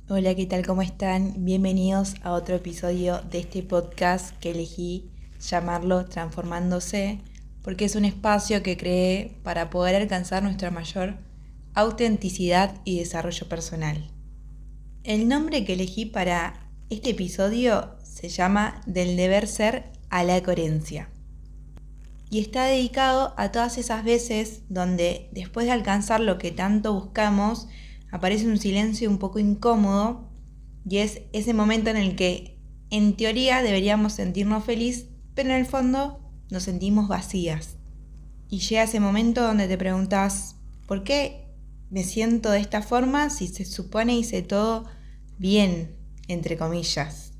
Hola, ¿qué tal? ¿Cómo están? Bienvenidos a otro episodio de este podcast que elegí llamarlo Transformándose, porque es un espacio que creé para poder alcanzar nuestra mayor autenticidad y desarrollo personal. El nombre que elegí para este episodio se llama Del deber ser a la coherencia. Y está dedicado a todas esas veces donde después de alcanzar lo que tanto buscamos, aparece un silencio un poco incómodo y es ese momento en el que en teoría deberíamos sentirnos felices, pero en el fondo nos sentimos vacías. Y llega ese momento donde te preguntas, ¿por qué me siento de esta forma si se supone hice todo bien, entre comillas?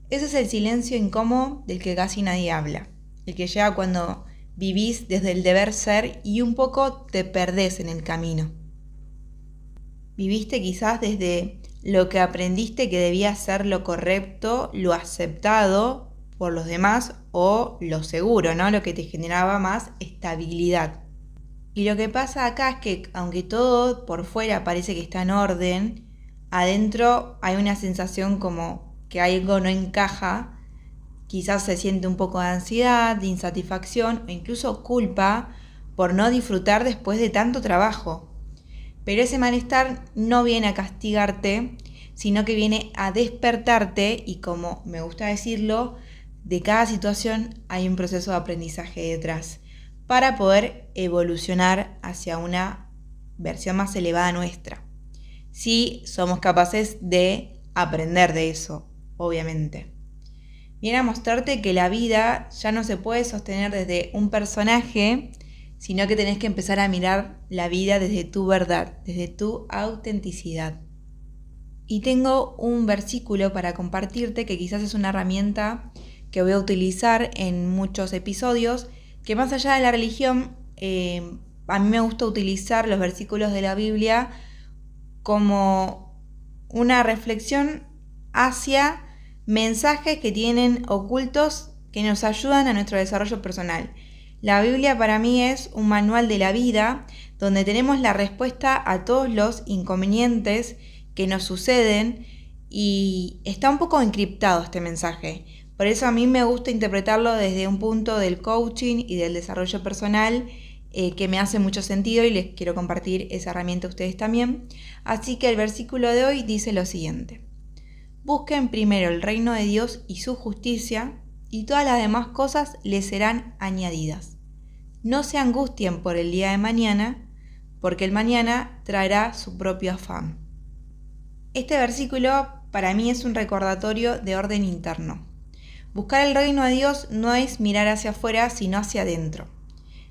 Ese es el silencio incómodo del que casi nadie habla, el que llega cuando vivís desde el deber ser y un poco te perdés en el camino. Viviste quizás desde lo que aprendiste que debía ser lo correcto, lo aceptado por los demás o lo seguro, ¿no? Lo que te generaba más estabilidad. Y lo que pasa acá es que aunque todo por fuera parece que está en orden, adentro hay una sensación como que algo no encaja. Quizás se siente un poco de ansiedad, de insatisfacción o incluso culpa por no disfrutar después de tanto trabajo. Pero ese malestar no viene a castigarte, sino que viene a despertarte y, como me gusta decirlo, de cada situación hay un proceso de aprendizaje detrás para poder evolucionar hacia una versión más elevada nuestra. Si somos capaces de aprender de eso, obviamente. Viene a mostrarte que la vida ya no se puede sostener desde un personaje, sino que tenés que empezar a mirar la vida desde tu verdad, desde tu autenticidad. Y tengo un versículo para compartirte que quizás es una herramienta que voy a utilizar en muchos episodios, que más allá de la religión, a mí me gusta utilizar los versículos de la Biblia como una reflexión hacia mensajes que tienen ocultos que nos ayudan a nuestro desarrollo personal. La Biblia para mí es un manual de la vida donde tenemos la respuesta a todos los inconvenientes que nos suceden y está un poco encriptado este mensaje. Por eso a mí me gusta interpretarlo desde un punto del coaching y del desarrollo personal que me hace mucho sentido y les quiero compartir esa herramienta a ustedes también. Así que el versículo de hoy dice lo siguiente: busquen primero el reino de Dios y su justicia, y todas las demás cosas les serán añadidas. No se angustien por el día de mañana, porque el mañana traerá su propio afán. Este versículo para mí es un recordatorio de orden interno. Buscar el reino de Dios no es mirar hacia afuera, sino hacia adentro.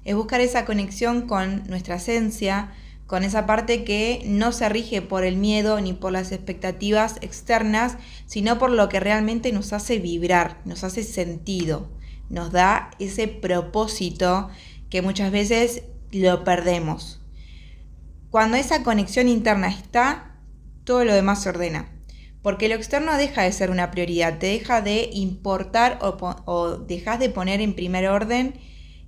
Es buscar esa conexión con nuestra esencia, con esa parte que no se rige por el miedo ni por las expectativas externas, sino por lo que realmente nos hace vibrar, nos hace sentido, nos da ese propósito que muchas veces lo perdemos. Cuando esa conexión interna está, todo lo demás se ordena. Porque lo externo deja de ser una prioridad, te deja de importar o dejas de poner en primer orden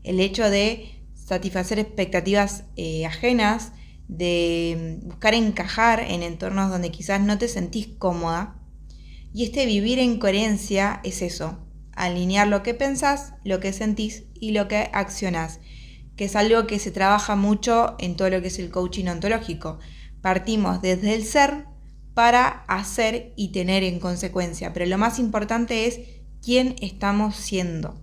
el hecho de satisfacer expectativas ajenas, de buscar encajar en entornos donde quizás no te sentís cómoda. Y este vivir en coherencia es eso, alinear lo que pensás, lo que sentís y lo que accionás, que es algo que se trabaja mucho en todo lo que es el coaching ontológico. Partimos desde el ser para hacer y tener en consecuencia, pero lo más importante es quién estamos siendo.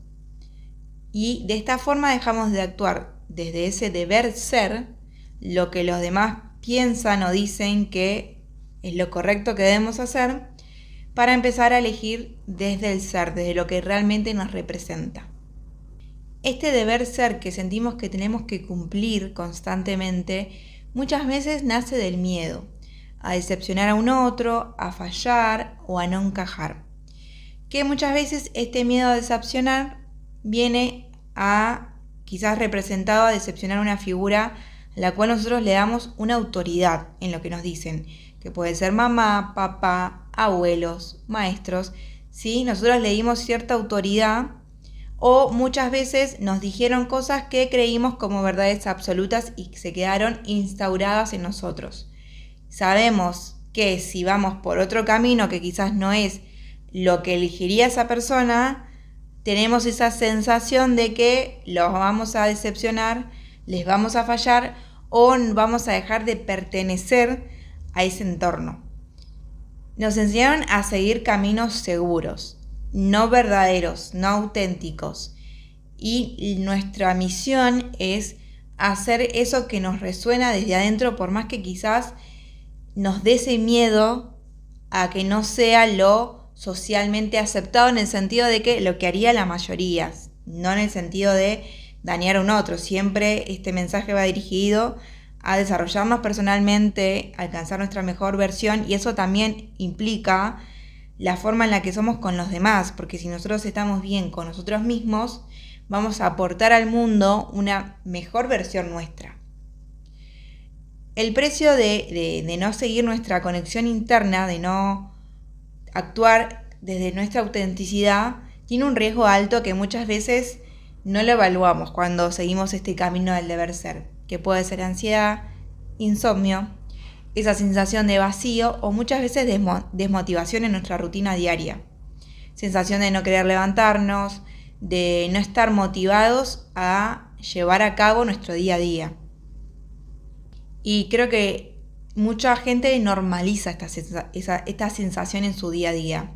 Y de esta forma dejamos de actuar desde ese deber ser, lo que los demás piensan o dicen que es lo correcto que debemos hacer, para empezar a elegir desde el ser, desde lo que realmente nos representa. Este deber ser que sentimos que tenemos que cumplir constantemente, muchas veces nace del miedo, a decepcionar a un otro, a fallar o a no encajar. Que muchas veces este miedo a decepcionar viene a quizás representado a decepcionar a una figura a la cual nosotros le damos una autoridad en lo que nos dicen, que puede ser mamá, papá, abuelos, maestros, ¿sí? Nosotros le dimos cierta autoridad o muchas veces nos dijeron cosas que creímos como verdades absolutas y se quedaron instauradas en nosotros. Sabemos que si vamos por otro camino que quizás no es lo que elegiría esa persona, tenemos esa sensación de que los vamos a decepcionar, les vamos a fallar o vamos a dejar de pertenecer a ese entorno. Nos enseñaron a seguir caminos seguros, no verdaderos, no auténticos. Y nuestra misión es hacer eso que nos resuena desde adentro, por más que quizás nos dé ese miedo a que no sea lo socialmente aceptado, en el sentido de que lo que haría la mayoría, no en el sentido de dañar a un otro. Siempre este mensaje va dirigido a desarrollarnos personalmente, alcanzar nuestra mejor versión, y eso también implica la forma en la que somos con los demás, porque si nosotros estamos bien con nosotros mismos, vamos a aportar al mundo una mejor versión nuestra. El precio de no seguir nuestra conexión interna, de no actuar desde nuestra autenticidad, tiene un riesgo alto que muchas veces no lo evaluamos cuando seguimos este camino del deber ser, que puede ser ansiedad, insomnio, esa sensación de vacío o muchas veces desmotivación en nuestra rutina diaria, sensación de no querer levantarnos, de no estar motivados a llevar a cabo nuestro día a día. Y creo que mucha gente normaliza esta sensación en su día a día.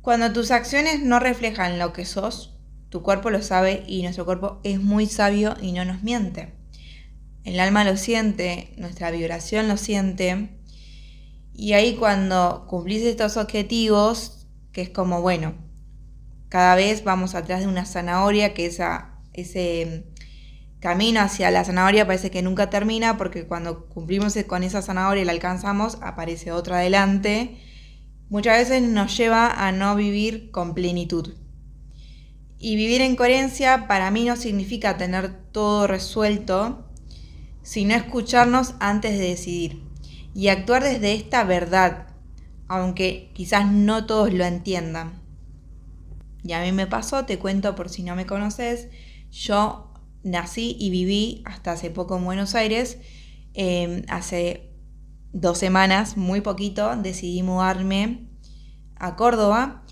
Cuando tus acciones no reflejan lo que sos, tu cuerpo lo sabe, y nuestro cuerpo es muy sabio y no nos miente. El alma lo siente, nuestra vibración lo siente. Y ahí cuando cumplís estos objetivos, que es como, bueno, cada vez vamos atrás de una zanahoria, que ese camino hacia la zanahoria parece que nunca termina, porque cuando cumplimos con esa zanahoria y la alcanzamos, aparece otra adelante. Muchas veces nos lleva a no vivir con plenitud. Y vivir en coherencia para mí no significa tener todo resuelto, sino escucharnos antes de decidir y actuar desde esta verdad, aunque quizás no todos lo entiendan. Y a mí me pasó, te cuento por si no me conoces, yo nací y viví hasta hace poco en Buenos Aires. Hace 2 semanas, muy poquito, decidí mudarme a Córdoba,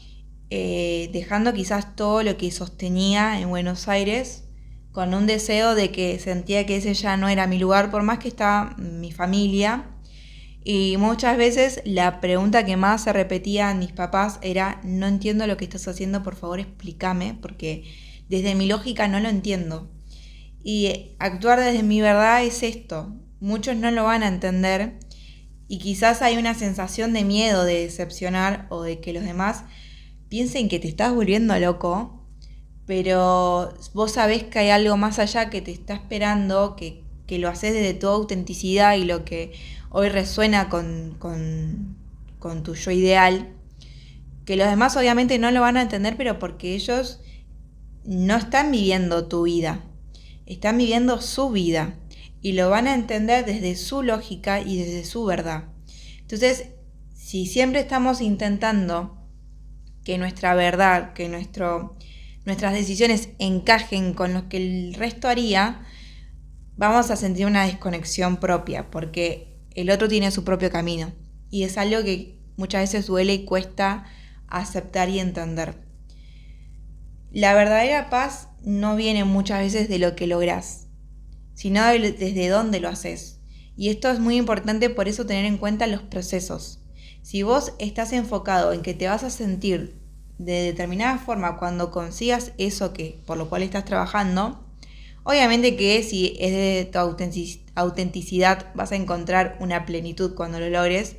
dejando quizás todo lo que sostenía en Buenos Aires, con un deseo de que sentía que ese ya no era mi lugar, por más que estaba mi familia. Y muchas veces la pregunta que más se repetía a mis papás era: no entiendo lo que estás haciendo, por favor explícame, porque desde mi lógica no lo entiendo. Y actuar desde mi verdad es esto. Muchos no lo van a entender y quizás hay una sensación de miedo, de decepcionar o de que los demás piensen que te estás volviendo loco, pero vos sabés que hay algo más allá que te está esperando, que lo haces desde tu autenticidad y lo que hoy resuena con tu yo ideal, que los demás obviamente no lo van a entender, pero porque ellos no están viviendo tu vida, están viviendo su vida y lo van a entender desde su lógica y desde su verdad. Entonces, si siempre estamos intentando que nuestra verdad, que nuestras decisiones encajen con lo que el resto haría, vamos a sentir una desconexión propia, porque el otro tiene su propio camino y es algo que muchas veces duele y cuesta aceptar y entender. La verdadera paz no viene muchas veces de lo que lográs, sino desde dónde lo haces. Y esto es muy importante, por eso tener en cuenta los procesos. Si vos estás enfocado en que te vas a sentir de determinada forma cuando consigas eso por lo cual estás trabajando, obviamente que si es de tu autenticidad vas a encontrar una plenitud cuando lo logres,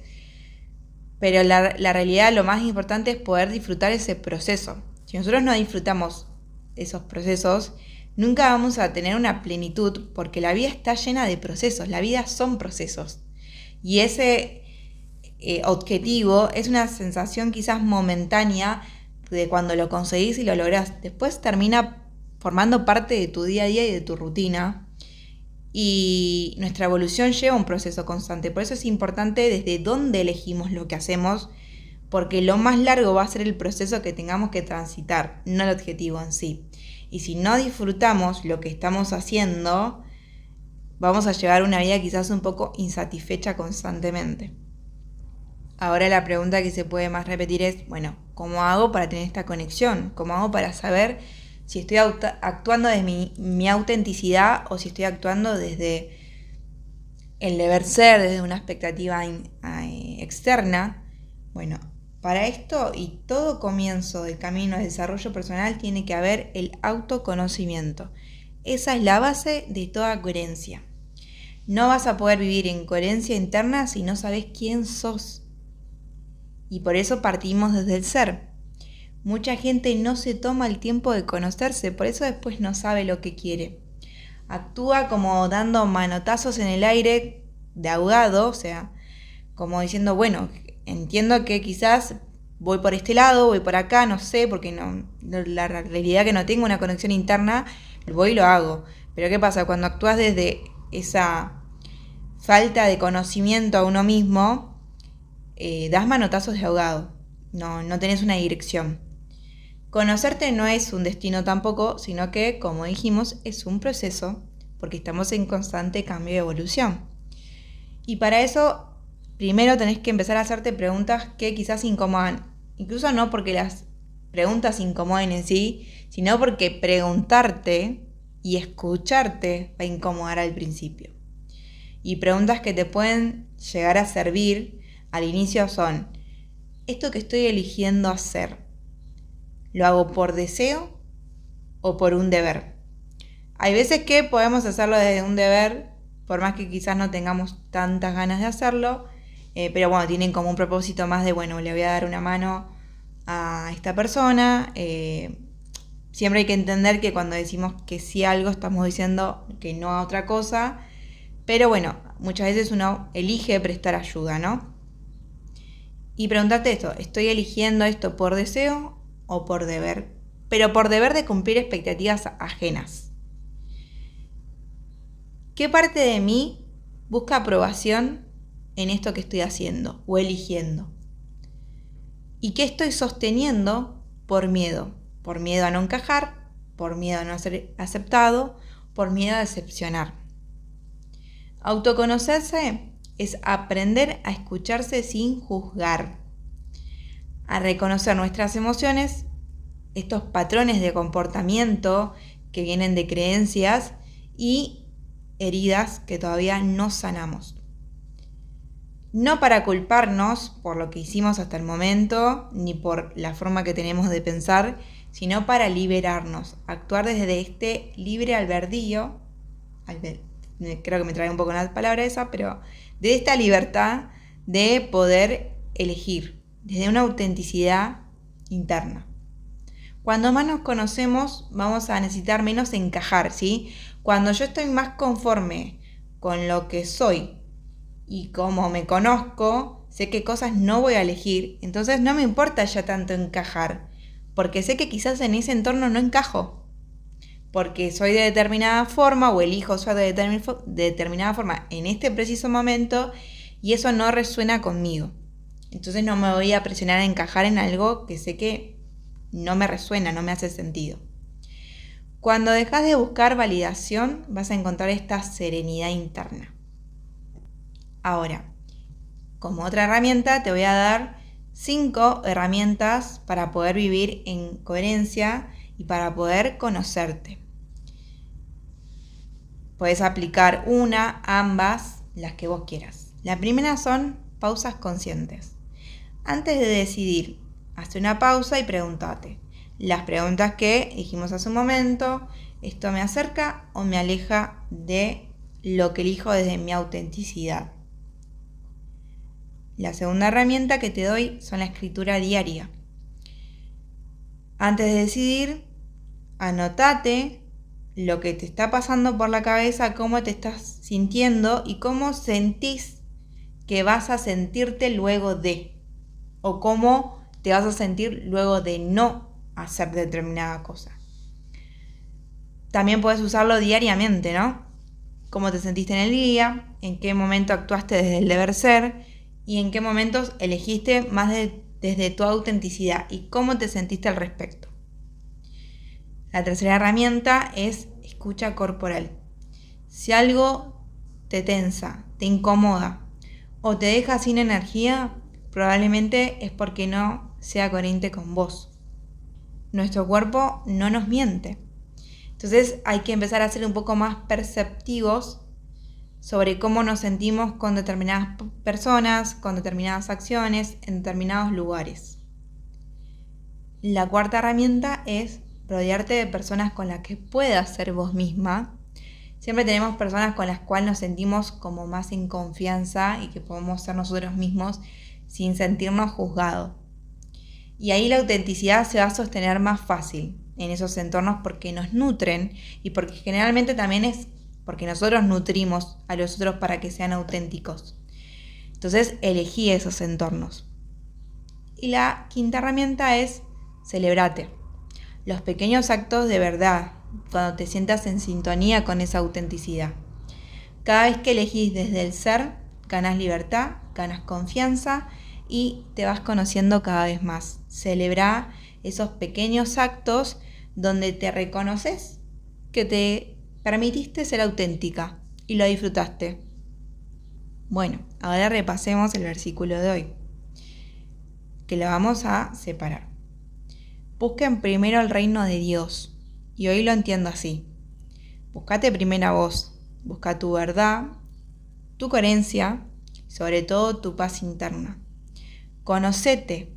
pero la realidad, lo más importante es poder disfrutar ese proceso. Si nosotros no disfrutamos esos procesos, nunca vamos a tener una plenitud, porque la vida está llena de procesos, la vida son procesos. Y ese objetivo es una sensación quizás momentánea de cuando lo conseguís y lo lográs. Después termina formando parte de tu día a día y de tu rutina. Y nuestra evolución lleva un proceso constante. Por eso es importante desde dónde elegimos lo que hacemos, porque lo más largo va a ser el proceso que tengamos que transitar, no el objetivo en sí. Y si no disfrutamos lo que estamos haciendo, vamos a llevar una vida quizás un poco insatisfecha constantemente. Ahora la pregunta que se puede más repetir es, bueno, ¿cómo hago para tener esta conexión? ¿Cómo hago para saber si estoy actuando desde mi autenticidad o si estoy actuando desde el deber ser, desde una expectativa externa? Bueno, para esto y todo comienzo del camino de desarrollo personal tiene que haber el autoconocimiento. Esa es la base de toda coherencia. No vas a poder vivir en coherencia interna si no sabes quién sos. Y por eso partimos desde el ser. Mucha gente no se toma el tiempo de conocerse, por eso después no sabe lo que quiere. Actúa como dando manotazos en el aire de ahogado, o sea, como diciendo, entiendo que quizás voy por este lado, voy por acá, no sé, porque la realidad es que no tengo una conexión interna, voy y lo hago. Pero ¿qué pasa? Cuando actúas desde esa falta de conocimiento a uno mismo, das manotazos de ahogado, no tenés una dirección. Conocerte no es un destino tampoco, sino que, como dijimos, es un proceso, porque estamos en constante cambio y evolución. Y para eso, primero tenés que empezar a hacerte preguntas que quizás incomodan, incluso no porque las preguntas incomoden en sí, sino porque preguntarte y escucharte va a incomodar al principio. Y preguntas que te pueden llegar a servir al inicio son, ¿esto que estoy eligiendo hacer, lo hago por deseo o por un deber? Hay veces que podemos hacerlo desde un deber, por más que quizás no tengamos tantas ganas de hacerlo, pero bueno, tienen como un propósito más de, le voy a dar una mano a esta persona. Siempre hay que entender que cuando decimos que sí a algo, estamos diciendo que no a otra cosa, pero muchas veces uno elige prestar ayuda, ¿no? Y preguntarte esto, ¿estoy eligiendo esto por deseo o por deber? Pero por deber de cumplir expectativas ajenas. ¿Qué parte de mí busca aprobación en esto que estoy haciendo o eligiendo? ¿Y qué estoy sosteniendo por miedo? Por miedo a no encajar, por miedo a no ser aceptado, por miedo a decepcionar. Autoconocerse es aprender a escucharse sin juzgar, a reconocer nuestras emociones, estos patrones de comportamiento que vienen de creencias y heridas que todavía no sanamos. No para culparnos por lo que hicimos hasta el momento, ni por la forma que tenemos de pensar, sino para liberarnos, actuar desde este libre albedrío, creo que me trae un poco la palabra esa, pero de esta libertad de poder elegir desde una autenticidad interna. Cuando más nos conocemos, vamos a necesitar menos encajar, ¿sí? Cuando yo estoy más conforme con lo que soy y como me conozco, sé qué cosas no voy a elegir, entonces no me importa ya tanto encajar, porque sé que quizás en ese entorno no encajo, porque soy de determinada forma o elijo ser de determinada forma en este preciso momento y eso no resuena conmigo. Entonces no me voy a presionar a encajar en algo que sé que no me resuena, no me hace sentido. Cuando dejas de buscar validación, vas a encontrar esta serenidad interna. Ahora, como otra herramienta, te voy a dar 5 herramientas para poder vivir en coherencia y para poder conocerte. Puedes aplicar una, ambas, las que vos quieras. La primera son pausas conscientes. Antes de decidir, hazte una pausa y pregúntate las preguntas que dijimos hace un momento. ¿Esto me acerca o me aleja de lo que elijo desde mi autenticidad? La segunda herramienta que te doy son la escritura diaria. Antes de decidir, anótate lo que te está pasando por la cabeza, cómo te estás sintiendo y cómo sentís que vas a sentirte luego de, o cómo te vas a sentir luego de no hacer determinada cosa. También puedes usarlo diariamente, ¿no? Cómo te sentiste en el día, en qué momento actuaste desde el deber ser y en qué momentos elegiste más desde tu autenticidad y cómo te sentiste al respecto. La tercera herramienta es escucha corporal. Si algo te tensa, te incomoda o te deja sin energía, probablemente es porque no sea coherente con vos. Nuestro cuerpo no nos miente. Entonces hay que empezar a ser un poco más perceptivos sobre cómo nos sentimos con determinadas personas, con determinadas acciones, en determinados lugares. La cuarta herramienta es rodearte de personas con las que puedas ser vos misma. Siempre tenemos personas con las cuales nos sentimos como más en confianza y que podemos ser nosotros mismos sin sentirnos juzgados. Y ahí la autenticidad se va a sostener más fácil en esos entornos porque nos nutren y porque generalmente también es porque nosotros nutrimos a los otros para que sean auténticos. Entonces elegí esos entornos. Y la quinta herramienta es celebrate. Los pequeños actos de verdad, cuando te sientas en sintonía con esa autenticidad. Cada vez que elegís desde el ser, ganas libertad, ganas confianza y te vas conociendo cada vez más. Celebrá esos pequeños actos donde te reconoces que te permitiste ser auténtica y lo disfrutaste. Bueno, ahora repasemos el versículo de hoy, que lo vamos a separar. Busquen primero el reino de Dios, y hoy lo entiendo así. Buscate primero a vos, busca tu verdad, tu coherencia, sobre todo tu paz interna. Conocete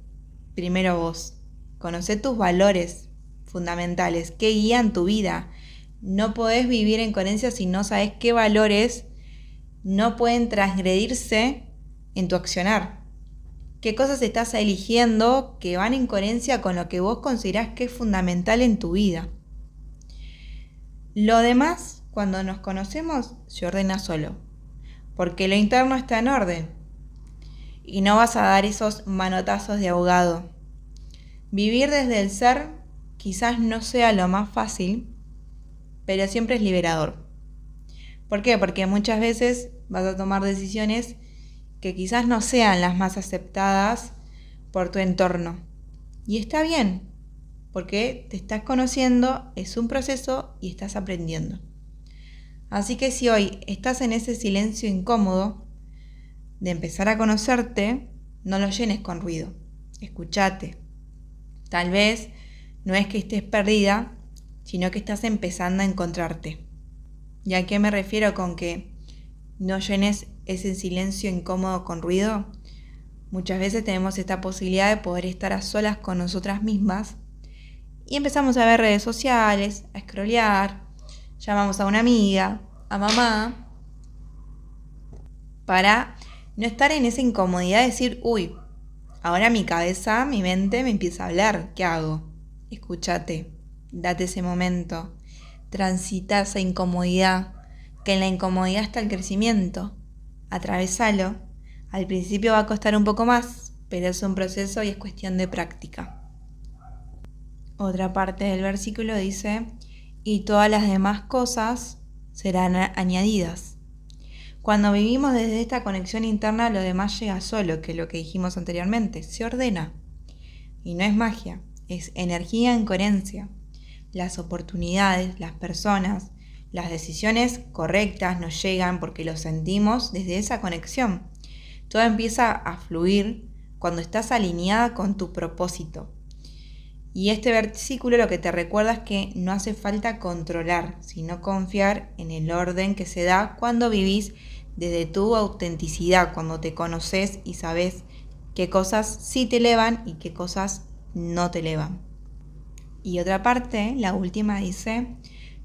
primero vos, conocé tus valores fundamentales, que guían tu vida. No podés vivir en coherencia si no sabés qué valores no pueden transgredirse en tu accionar. ¿Qué cosas estás eligiendo que van en coherencia con lo que vos considerás que es fundamental en tu vida? Lo demás, cuando nos conocemos, se ordena solo, porque lo interno está en orden y no vas a dar esos manotazos de ahogado. Vivir desde el ser quizás no sea lo más fácil, pero siempre es liberador. ¿Por qué? Porque muchas veces vas a tomar decisiones que quizás no sean las más aceptadas por tu entorno. Y está bien, porque te estás conociendo, es un proceso y estás aprendiendo. Así que si hoy estás en ese silencio incómodo de empezar a conocerte, no lo llenes con ruido. Escuchate. Tal vez no es que estés perdida, sino que estás empezando a encontrarte. ¿Y a qué me refiero con que no llenes ese silencio incómodo con ruido? Muchas veces tenemos esta posibilidad de poder estar a solas con nosotras mismas y empezamos a ver redes sociales, a scrollear, llamamos a una amiga, a mamá, para no estar en esa incomodidad de decir, uy, ahora mi cabeza, mi mente me empieza a hablar, ¿qué hago? Escúchate, date ese momento, transita esa incomodidad, que en la incomodidad está el crecimiento, atravesalo. Al principio va a costar un poco más, pero es un proceso y es cuestión de práctica. Otra parte del versículo dice, y todas las demás cosas serán añadidas. Cuando vivimos desde esta conexión interna, lo demás llega solo, que es lo que dijimos anteriormente, se ordena. Y no es magia, es energía en coherencia. Las oportunidades, las personas, las decisiones correctas nos llegan porque lo sentimos desde esa conexión. Todo empieza a fluir cuando estás alineada con tu propósito. Y este versículo lo que te recuerda es que no hace falta controlar, sino confiar en el orden que se da cuando vivís desde tu autenticidad, cuando te conoces y sabes qué cosas sí te elevan y qué cosas no te elevan. Y otra parte, la última, dice,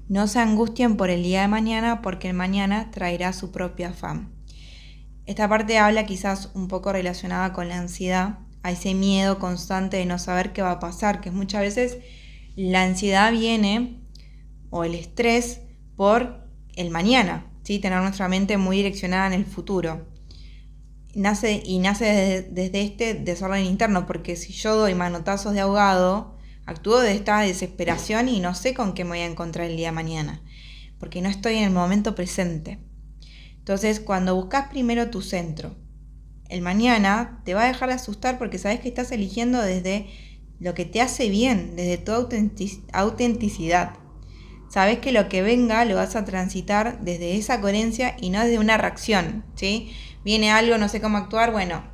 no se angustien por el día de mañana porque el mañana traerá su propio afán. Esta parte habla quizás un poco relacionada con la ansiedad, a ese miedo constante de no saber qué va a pasar, que muchas veces la ansiedad viene, o el estrés, por el mañana, ¿sí? Tener nuestra mente muy direccionada en el futuro. Nace desde este desorden interno, porque si yo doy manotazos de ahogado, actúo de esta desesperación y no sé con qué me voy a encontrar el día de mañana, porque no estoy en el momento presente. Entonces, cuando buscas primero tu centro, el mañana te va a dejar de asustar porque sabes que estás eligiendo desde lo que te hace bien, desde tu autenticidad. Sabes que lo que venga lo vas a transitar desde esa coherencia y no desde una reacción, ¿sí? Viene algo, no sé cómo actuar, bueno,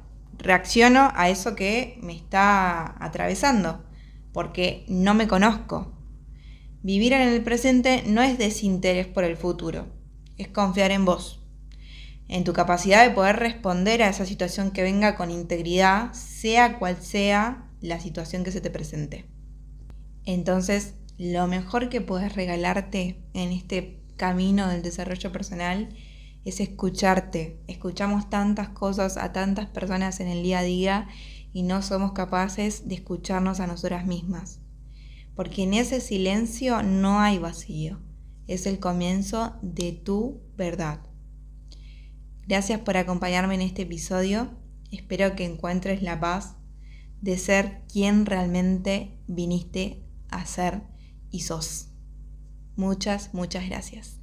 reacciono a eso que me está atravesando, porque no me conozco. Vivir en el presente no es desinterés por el futuro, es confiar en vos, en tu capacidad de poder responder a esa situación que venga con integridad, sea cual sea la situación que se te presente. Entonces, lo mejor que puedes regalarte en este camino del desarrollo personal es escucharte. Escuchamos tantas cosas a tantas personas en el día a día y no somos capaces de escucharnos a nosotras mismas. Porque en ese silencio no hay vacío. Es el comienzo de tu verdad. Gracias por acompañarme en este episodio. Espero que encuentres la paz de ser quien realmente viniste a ser y sos. Muchas, muchas gracias.